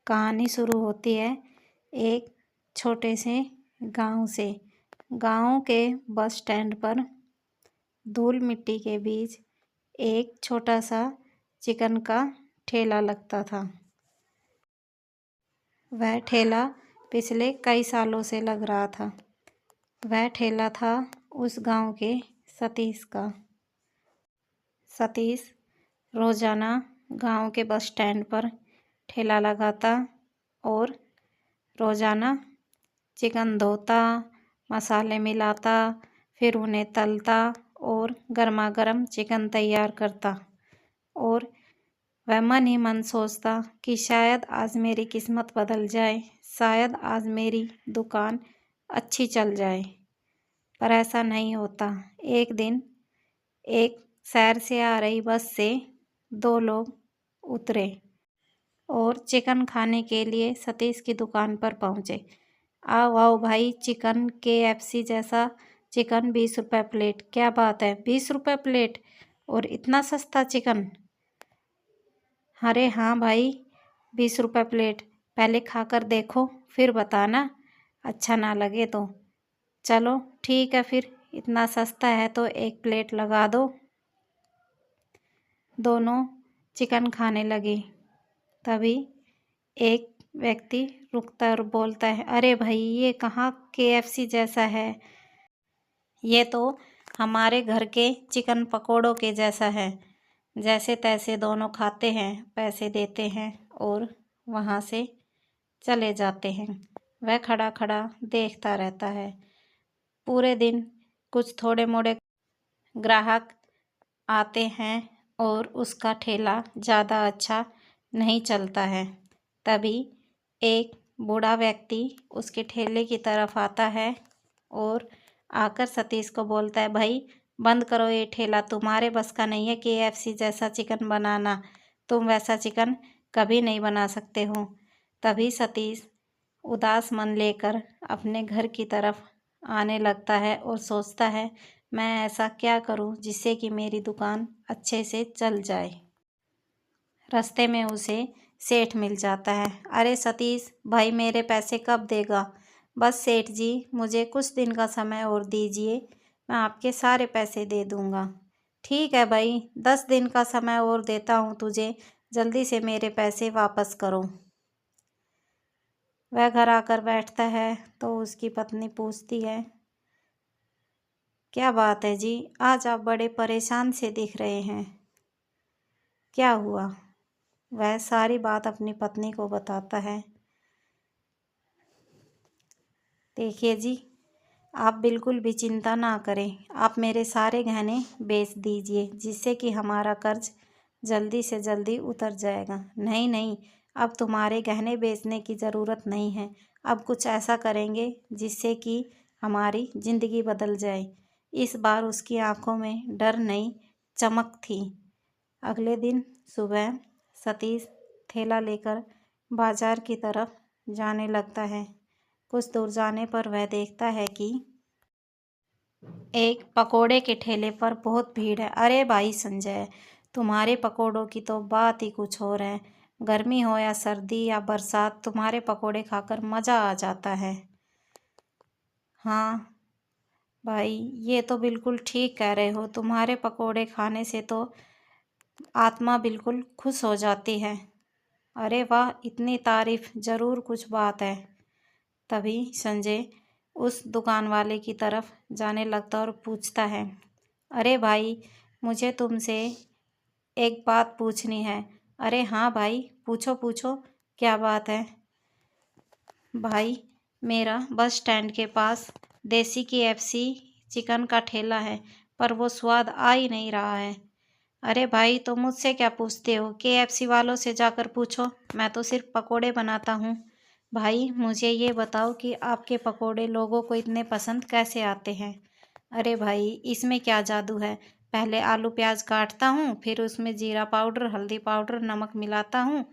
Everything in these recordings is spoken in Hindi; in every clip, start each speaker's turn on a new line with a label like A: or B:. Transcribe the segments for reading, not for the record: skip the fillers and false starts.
A: कहानी शुरू होती है एक छोटे से गांव से। गांव के बस स्टैंड पर धूल मिट्टी के बीच एक छोटा सा चिकन का ठेला लगता था। वह ठेला पिछले कई सालों से लग रहा था। वह ठेला था उस गांव के सतीश का। सतीश रोजाना गांव के बस स्टैंड पर ठेला लगाता और रोजाना चिकन धोता, मसाले मिलाता, फिर उन्हें तलता और गर्मा गर्म चिकन तैयार करता। और वह मन ही मन सोचता कि शायद आज मेरी किस्मत बदल जाए, शायद आज मेरी दुकान अच्छी चल जाए। पर ऐसा नहीं होता। एक दिन एक शहर से आ रही बस से दो लोग उतरे और चिकन खाने के लिए सतीश की दुकान पर पहुंचे। आओ आओ भाई, चिकन KFC जैसा चिकन 20 रुपये प्लेट। क्या बात है, 20 रुपये प्लेट और इतना सस्ता चिकन? अरे हाँ भाई, 20 रुपये प्लेट। पहले खाकर देखो फिर बताना, अच्छा ना लगे तो। चलो ठीक है, फिर इतना सस्ता है तो एक प्लेट लगा दो। दोनों चिकन खाने लगे। तभी एक व्यक्ति रुकता और बोलता है, अरे भाई, ये कहाँ KFC जैसा है, ये तो हमारे घर के चिकन पकोड़ों के जैसा है। जैसे तैसे दोनों खाते हैं, पैसे देते हैं और वहाँ से चले जाते हैं। वह खड़ा खड़ा देखता रहता है। पूरे दिन कुछ थोड़े मोड़े ग्राहक आते हैं और उसका ठेला ज़्यादा अच्छा नहीं चलता है। तभी एक बूढ़ा व्यक्ति उसके ठेले की तरफ आता है और आकर सतीश को बोलता है, भाई बंद करो ये ठेला, तुम्हारे बस का नहीं है KFC जैसा चिकन बनाना, तुम वैसा चिकन कभी नहीं बना सकते हो। तभी सतीश उदास मन लेकर अपने घर की तरफ आने लगता है और सोचता है, मैं ऐसा क्या करूं जिससे कि मेरी दुकान अच्छे से चल जाए। रास्ते में उसे सेठ मिल जाता है। अरे सतीश भाई, मेरे पैसे कब देगा? बस सेठ जी, मुझे कुछ दिन का समय और दीजिए, मैं आपके सारे पैसे दे दूंगा। ठीक है भाई, 10 दिन का समय और देता हूँ तुझे, जल्दी से मेरे पैसे वापस करो। वह घर आकर बैठता है तो उसकी पत्नी पूछती है, क्या बात है जी, आज आप बड़े परेशान से दिख रहे हैं, क्या हुआ? वह सारी बात अपनी पत्नी को बताता है। देखिए जी, आप बिल्कुल भी चिंता ना करें, आप मेरे सारे गहने बेच दीजिए, जिससे कि हमारा कर्ज जल्दी से जल्दी उतर जाएगा। नहीं नहीं, अब तुम्हारे गहने बेचने की ज़रूरत नहीं है। अब कुछ ऐसा करेंगे जिससे कि हमारी ज़िंदगी बदल जाए। इस बार उसकी आंखों में डर नहीं, चमक थी। अगले दिन सुबह सतीश थैला लेकर बाजार की तरफ जाने लगता है। कुछ दूर जाने पर वह देखता है कि एक पकोड़े के ठेले पर बहुत भीड़ है। अरे भाई संजय, तुम्हारे पकोड़ों की तो बात ही कुछ और है। गर्मी हो या सर्दी या बरसात, तुम्हारे पकोड़े खाकर मज़ा आ जाता है। हाँ भाई, ये तो बिल्कुल ठीक कह रहे हो, तुम्हारे पकोड़े खाने से तो आत्मा बिल्कुल खुश हो जाती है। अरे वाह, इतनी तारीफ, ज़रूर कुछ बात है। तभी संजय उस दुकान वाले की तरफ जाने लगता और पूछता है, अरे भाई, मुझे तुमसे एक बात पूछनी है। अरे हाँ भाई, पूछो पूछो, क्या बात है? भाई, मेरा बस स्टैंड के पास देसी KFC चिकन का ठेला है, पर वो स्वाद आ ही नहीं रहा है। अरे भाई, तो मुझसे क्या पूछते हो? KFC वालों से जाकर पूछो, मैं तो सिर्फ पकोड़े बनाता हूँ। भाई मुझे ये बताओ कि आपके पकोड़े लोगों को इतने पसंद कैसे आते हैं? अरे भाई, इसमें क्या जादू है? पहले आलू प्याज काटता हूँ, फिर उसमें जीरा पाउडर, हल्दी पाउडर, नमक मिलाता हूँ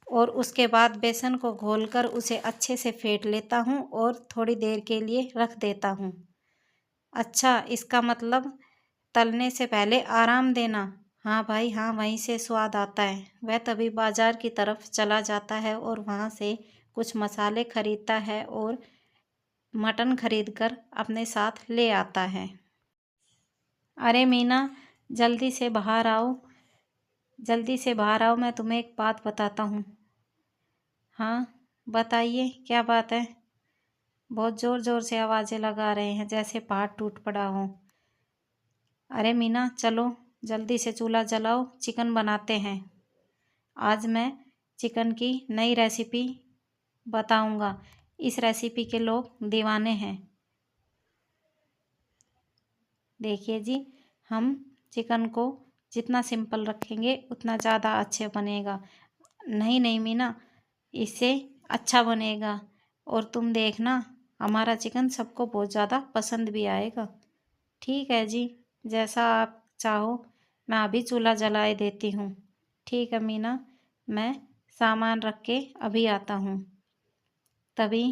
A: और उसके बाद बेसन को घोलकर उसे अच्छे से फेंट लेता हूँ और थोड़ी देर के लिए रख देता हूँ। अच्छा, इसका मतलब तलने से पहले आराम देना। हाँ भाई हाँ, वहीं से स्वाद आता है। वह तभी बाजार की तरफ चला जाता है और वहाँ से कुछ मसाले खरीदता है और मटन खरीदकर अपने साथ ले आता है। अरे मीना, जल्दी से बाहर आओ, जल्दी से बाहर आओ, मैं तुम्हें एक बात बताता हूँ। हाँ बताइए, क्या बात है? बहुत ज़ोर ज़ोर से आवाज़ें लगा रहे हैं जैसे पहाड़ टूट पड़ा हो। अरे मीना चलो, जल्दी से चूल्हा जलाओ, चिकन बनाते हैं। आज मैं चिकन की नई रेसिपी बताऊंगा। इस रेसिपी के लोग दीवाने हैं। देखिए जी, हम चिकन को जितना सिंपल रखेंगे उतना ज़्यादा अच्छे बनेगा। नहीं नहीं मीना, इससे अच्छा बनेगा। और तुम देखना, हमारा चिकन सबको बहुत ज़्यादा पसंद भी आएगा। ठीक है जी, जैसा आप चाहो। मैं अभी चूल्हा जलाए देती हूँ। ठीक है मीना, मैं सामान रख के अभी आता हूँ। तभी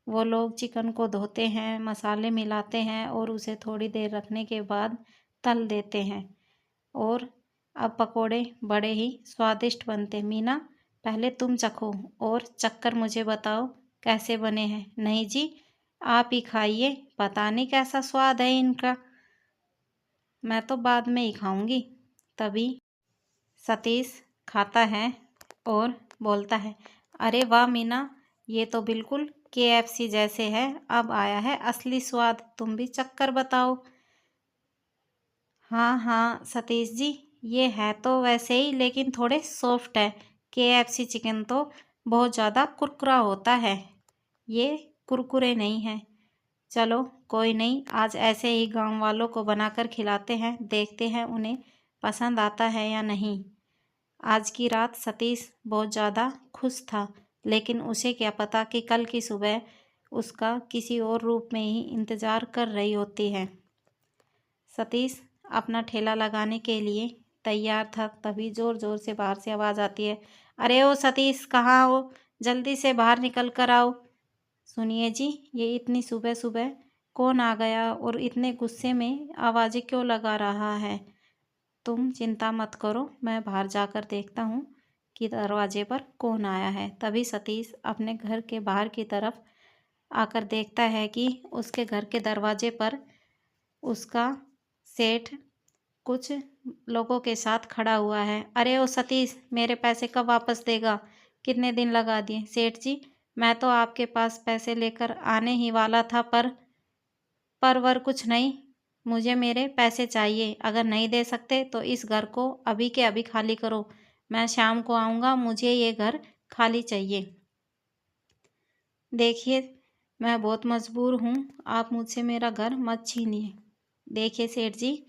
A: वो लोग चिकन को धोते हैं, मसाले मिलाते हैं और उसे थोड़ी देर रखने के बाद तल देते हैं। और अब पकोड़े बड़े ही स्वादिष्ट बनते। मीना, पहले तुम चखो और चखकर मुझे बताओ कैसे बने हैं। नहीं जी, आप ही खाइए, पता नहीं कैसा स्वाद है इनका। मैं तो बाद में ही खाऊंगी। तभी सतीश खाता है और बोलता है, अरे वाह मीना, ये तो बिल्कुल KFC जैसे है। अब आया है असली स्वाद, तुम भी चक्कर बताओ। हाँ हाँ सतीश जी, ये है तो वैसे ही, लेकिन थोड़े सॉफ्ट है। KFC चिकन तो बहुत ज़्यादा कुरकुरा होता है, ये कुरकुरे नहीं है। चलो कोई नहीं, आज ऐसे ही गांव वालों को बनाकर खिलाते हैं, देखते हैं उन्हें पसंद आता है या नहीं। आज की रात सतीश बहुत ज़्यादा खुश था, लेकिन उसे क्या पता कि कल की सुबह उसका किसी और रूप में ही इंतज़ार कर रही होती है। सतीश अपना ठेला लगाने के लिए तैयार था, तभी ज़ोर ज़ोर से बाहर से आवाज़ आती है, अरे ओ सतीश, कहाँ हो? जल्दी से बाहर निकल कर आओ। सुनिए जी, ये इतनी सुबह सुबह कौन आ गया और इतने गुस्से में आवाज़ें क्यों लगा रहा है? तुम चिंता मत करो, मैं बाहर जाकर देखता हूँ कि दरवाजे पर कौन आया है। तभी सतीश अपने घर के बाहर की तरफ आकर देखता है कि उसके घर के दरवाजे पर उसका सेठ कुछ लोगों के साथ खड़ा हुआ है। अरे ओ सतीश, मेरे पैसे कब वापस देगा? कितने दिन लगा दिए? सेठ जी, मैं तो आपके पास पैसे लेकर आने ही वाला था, पर वर कुछ नहीं। मुझे मेरे पैसे चाहिए। अगर नहीं दे सकते तो इस घर को अभी के अभी खाली करो। मैं शाम को आऊँगा, मुझे ये घर खाली चाहिए। देखिए, मैं बहुत मजबूर हूँ, आप मुझसे मेरा घर मत छीनिए। देखिए सेठ जी,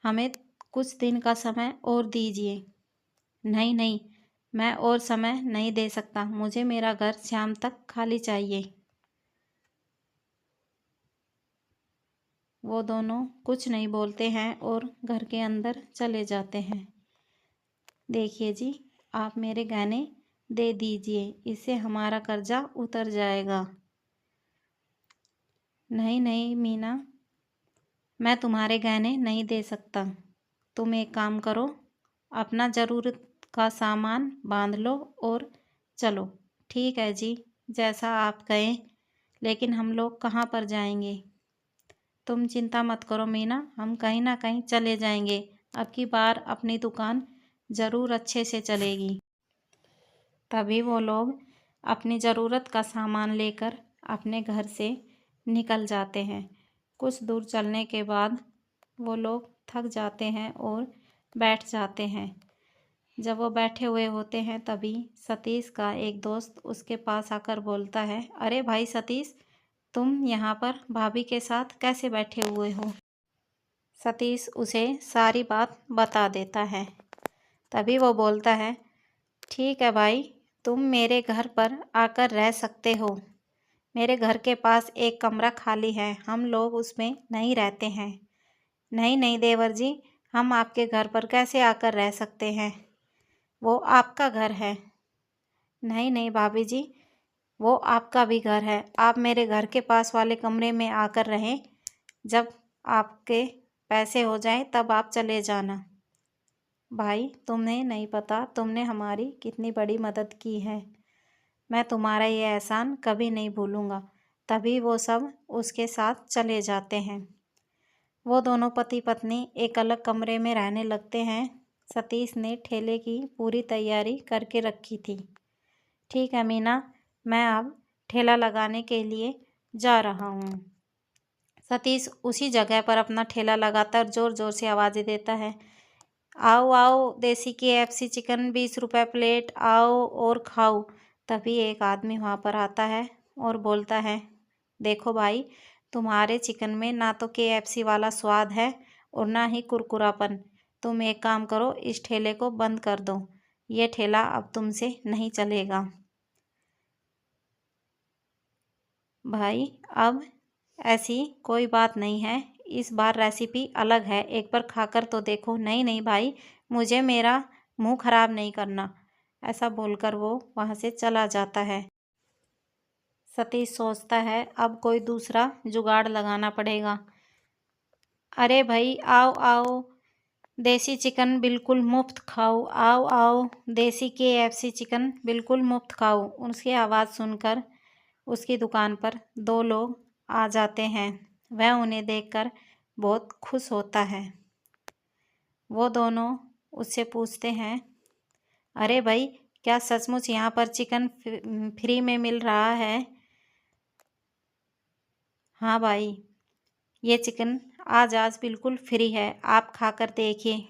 A: हमें कुछ दिन का समय और दीजिए। नहीं नहीं, मैं और समय नहीं दे सकता, मुझे मेरा घर शाम तक खाली चाहिए। वो दोनों कुछ नहीं बोलते हैं और घर के अंदर चले जाते हैं। देखिए जी, आप मेरे गहने दे दीजिए, इससे हमारा कर्जा उतर जाएगा। नहीं नहीं मीना, मैं तुम्हारे गहने नहीं दे सकता। तुम एक काम करो, अपना ज़रूरत का सामान बांध लो और चलो। ठीक है जी, जैसा आप कहें, लेकिन हम लोग कहाँ पर जाएंगे? तुम चिंता मत करो मीना, हम कहीं ना कहीं चले जाएंगे। अब की बार अपनी दुकान ज़रूर अच्छे से चलेगी। तभी वो लोग अपनी ज़रूरत का सामान लेकर अपने घर से निकल जाते हैं। कुछ दूर चलने के बाद वो लोग थक जाते हैं और बैठ जाते हैं। जब वो बैठे हुए होते हैं तभी सतीश का एक दोस्त उसके पास आकर बोलता है, अरे भाई सतीश, तुम यहाँ पर भाभी के साथ कैसे बैठे हुए हो? सतीश उसे सारी बात बता देता है। तभी वो बोलता है, ठीक है भाई, तुम मेरे घर पर आकर रह सकते हो। मेरे घर के पास एक कमरा खाली है, हम लोग उसमें नहीं रहते हैं। नहीं नहीं देवर जी, हम आपके घर पर कैसे आकर रह सकते हैं? वो आपका घर है। नहीं नहीं भाभी जी, वो आपका भी घर है। आप मेरे घर के पास वाले कमरे में आकर रहें। जब आपके पैसे हो जाएं तब आप चले जाना। भाई तुम्हें नहीं पता तुमने हमारी कितनी बड़ी मदद की है। मैं तुम्हारा ये एहसान कभी नहीं भूलूंगा। तभी वो सब उसके साथ चले जाते हैं। वो दोनों पति पत्नी एक अलग कमरे में रहने लगते हैं। सतीश ने ठेले की पूरी तैयारी करके रखी थी। ठीक है मीना, मैं अब ठेला लगाने के लिए जा रहा हूँ। सतीश उसी जगह पर अपना ठेला लगाकर जोर जोर से आवाज़ें देता है। आओ आओ, देसी KFC चिकन 20 रुपये प्लेट, आओ और खाओ। तभी एक आदमी वहाँ पर आता है और बोलता है, देखो भाई, तुम्हारे चिकन में ना तो KFC वाला स्वाद है और ना ही कुरकुरापन। तुम एक काम करो, इस ठेले को बंद कर दो। ये ठेला अब तुमसे नहीं चलेगा। भाई अब ऐसी कोई बात नहीं है, इस बार रेसिपी अलग है, एक बार खाकर तो देखो। नहीं नहीं भाई, मुझे मेरा मुंह खराब नहीं करना। ऐसा बोलकर वो वहाँ से चला जाता है। सतीश सोचता है अब कोई दूसरा जुगाड़ लगाना पड़ेगा। अरे भाई आओ आओ, देसी चिकन बिल्कुल मुफ्त खाओ, आओ आओ, देसी KFC चिकन बिल्कुल मुफ्त खाओ। उसकी आवाज़ सुनकर उसकी दुकान पर दो लोग आ जाते हैं। वह उन्हें देखकर बहुत खुश होता है। वो दोनों उससे पूछते हैं, अरे भाई, क्या सचमुच यहाँ पर चिकन फ्री में मिल रहा है? हाँ भाई, ये चिकन आज आज बिल्कुल फ्री है, आप खाकर देखिए।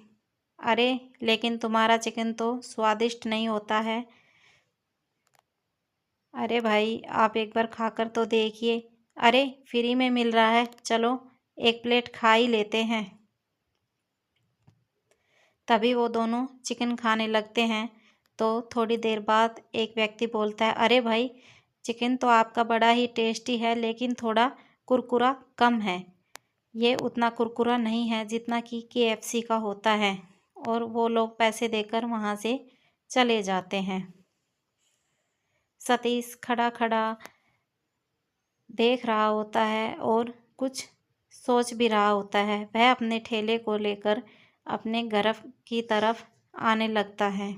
A: अरे लेकिन तुम्हारा चिकन तो स्वादिष्ट नहीं होता है। अरे भाई, आप एक बार खाकर तो देखिए। अरे फ्री में मिल रहा है, चलो एक प्लेट खा ही लेते हैं। तभी वो दोनों चिकन खाने लगते हैं। तो थोड़ी देर बाद एक व्यक्ति बोलता है, अरे भाई, चिकन तो आपका बड़ा ही टेस्टी है, लेकिन थोड़ा कुरकुरा कम है। ये उतना कुरकुरा नहीं है जितना कि KFC का होता है। और वो लोग पैसे देकर वहाँ से चले जाते हैं। सतीश खड़ा खड़ा देख रहा होता है और कुछ सोच भी रहा होता है। वह अपने ठेले को लेकर अपने घर की तरफ आने लगता है।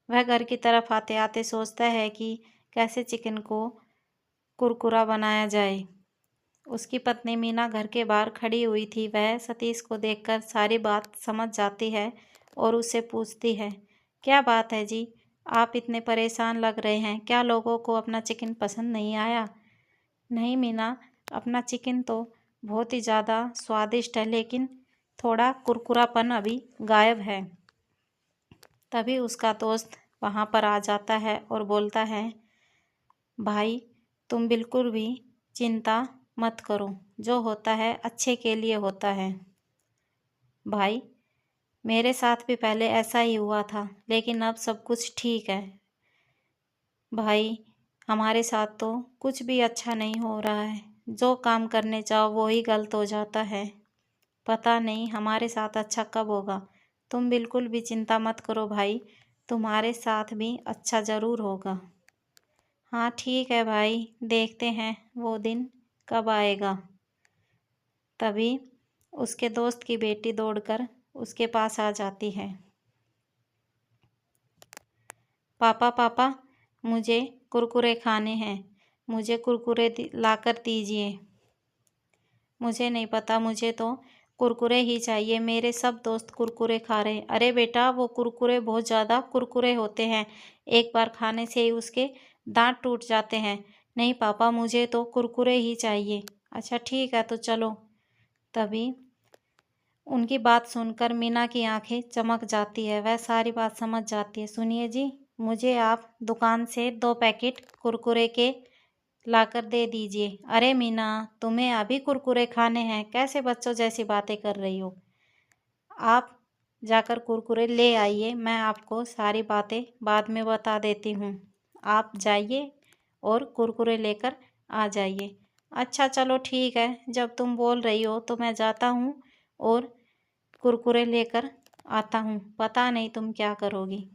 A: वह घर की तरफ आते आते सोचता है कि कैसे चिकन को कुरकुरा बनाया जाए। उसकी पत्नी मीना घर के बाहर खड़ी हुई थी। वह सतीश को देखकर सारी बात समझ जाती है और उससे पूछती है, क्या बात है जी, आप इतने परेशान लग रहे हैं, क्या लोगों को अपना चिकन पसंद नहीं आया? नहीं मीना, अपना चिकन तो बहुत ही ज़्यादा स्वादिष्ट है, लेकिन थोड़ा कुरकुरापन अभी गायब है। तभी उसका दोस्त वहाँ पर आ जाता है और बोलता है, भाई तुम बिल्कुल भी चिंता मत करो, जो होता है अच्छे के लिए होता है। भाई मेरे साथ भी पहले ऐसा ही हुआ था, लेकिन अब सब कुछ ठीक है। भाई हमारे साथ तो कुछ भी अच्छा नहीं हो रहा है, जो काम करने जाओ वो ही गलत हो जाता है। पता नहीं हमारे साथ अच्छा कब होगा। तुम बिल्कुल भी चिंता मत करो भाई, तुम्हारे साथ भी अच्छा ज़रूर होगा। हाँ ठीक है भाई, देखते हैं वो दिन कब आएगा। तभी उसके दोस्त की बेटी दौड़कर उसके पास आ जाती है। पापा पापा, मुझे कुरकुरे खाने हैं, मुझे कुरकुरे लाकर दीजिए। मुझे नहीं पता, मुझे तो कुरकुरे ही चाहिए, मेरे सब दोस्त कुरकुरे खा रहे हैं। अरे बेटा, वो कुरकुरे बहुत ज़्यादा कुरकुरे होते हैं, एक बार खाने से ही उसके दांत टूट जाते हैं। नहीं पापा, मुझे तो कुरकुरे ही चाहिए। अच्छा ठीक है, तो चलो। तभी उनकी बात सुनकर मीना की आंखें चमक जाती है। वह सारी बात समझ जाती है। सुनिए जी, मुझे आप दुकान से 2 पैकेट कुरकुरे के लाकर दे दीजिए। अरे मीना, तुम्हें अभी कुरकुरे खाने हैं? कैसे बच्चों जैसी बातें कर रही हो? आप जाकर कुरकुरे ले आइए, मैं आपको सारी बातें बाद में बता देती हूँ। आप जाइए और कुरकुरे लेकर आ जाइए। अच्छा चलो ठीक है, जब तुम बोल रही हो तो मैं जाता हूँ और कुरकुरे लेकर आता हूँ। पता नहीं तुम क्या करोगी।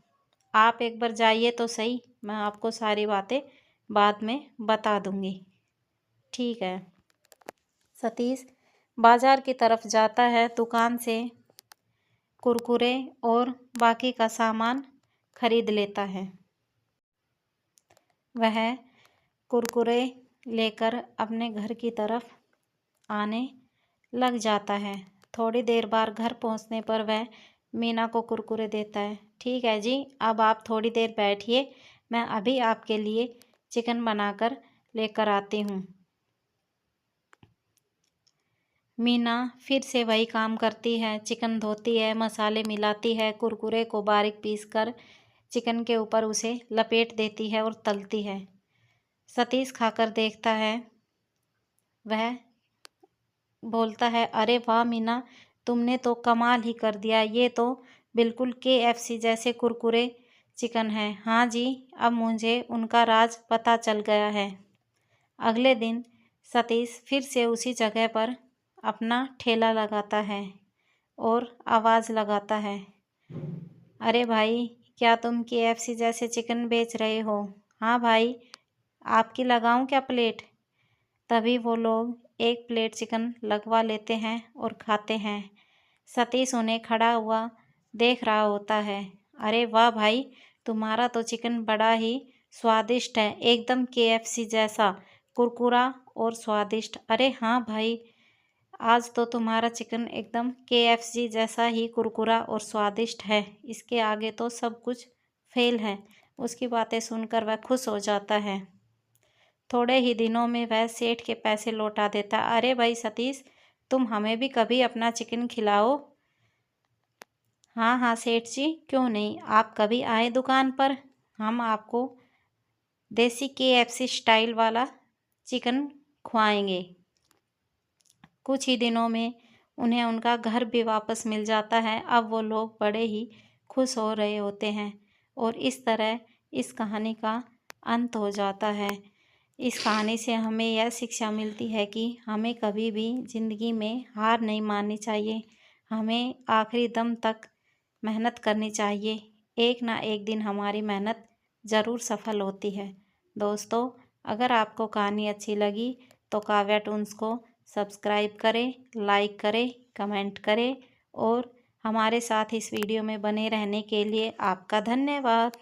A: आप एक बार जाइए तो सही, मैं आपको सारी बातें बाद में बता दूँगी। ठीक है। सतीश बाजार की तरफ जाता है। दुकान से कुरकुरे और बाकी का सामान खरीद लेता है। वह कुरकुरे लेकर अपने घर की तरफ आने लग जाता है। थोड़ी देर बाद घर पहुंचने पर वह मीना को कुरकुरे देता है। ठीक है जी, अब आप थोड़ी देर बैठिए, मैं अभी आपके लिए चिकन बनाकर लेकर आती हूँ। मीना फिर से वही काम करती है, चिकन धोती है, मसाले मिलाती है, कुरकुरे को बारीक पीसकर चिकन के ऊपर उसे लपेट देती है और तलती है। सतीश खाकर देखता है, वह बोलता है, अरे वाह मीना, तुमने तो कमाल ही कर दिया, ये तो बिल्कुल KFC जैसे कुरकुरे चिकन है। हाँ जी, अब मुझे उनका राज पता चल गया है। अगले दिन सतीश फिर से उसी जगह पर अपना ठेला लगाता है और आवाज़ लगाता है, अरे भाई, क्या तुम KFC जैसे चिकन बेच रहे हो? हाँ भाई, आपकी लगाऊं क्या प्लेट? तभी वो लोग एक प्लेट चिकन लगवा लेते हैं और खाते हैं। सतीश उन्हें खड़ा हुआ देख रहा होता है। अरे वाह भाई, तुम्हारा तो चिकन बड़ा ही स्वादिष्ट है, एकदम KFC जैसा कुरकुरा और स्वादिष्ट। अरे हाँ भाई, आज तो तुम्हारा चिकन एकदम KFC जैसा ही कुरकुरा और स्वादिष्ट है, इसके आगे तो सब कुछ फेल है। उसकी बातें सुनकर वह खुश हो जाता है। थोड़े ही दिनों में वह सेठ के पैसे लौटा देता। अरे भाई सतीश, तुम हमें भी कभी अपना चिकन खिलाओ। हाँ हाँ सेठ जी, क्यों नहीं, आप कभी आए दुकान पर, हम आपको देसी KFC स्टाइल वाला चिकन खुआएंगे। कुछ ही दिनों में उन्हें उनका घर भी वापस मिल जाता है। अब वो लोग बड़े ही खुश हो रहे होते हैं और इस तरह इस कहानी का अंत हो जाता है। इस कहानी से हमें यह शिक्षा मिलती है कि हमें कभी भी ज़िंदगी में हार नहीं माननी चाहिए। हमें आखिरी दम तक मेहनत करनी चाहिए। एक ना एक दिन हमारी मेहनत ज़रूर सफल होती है। दोस्तों, अगर आपको कहानी अच्छी लगी तो काव्या टून्स को सब्सक्राइब करें, लाइक करें, कमेंट करें और हमारे साथ इस वीडियो में बने रहने के लिए आपका धन्यवाद।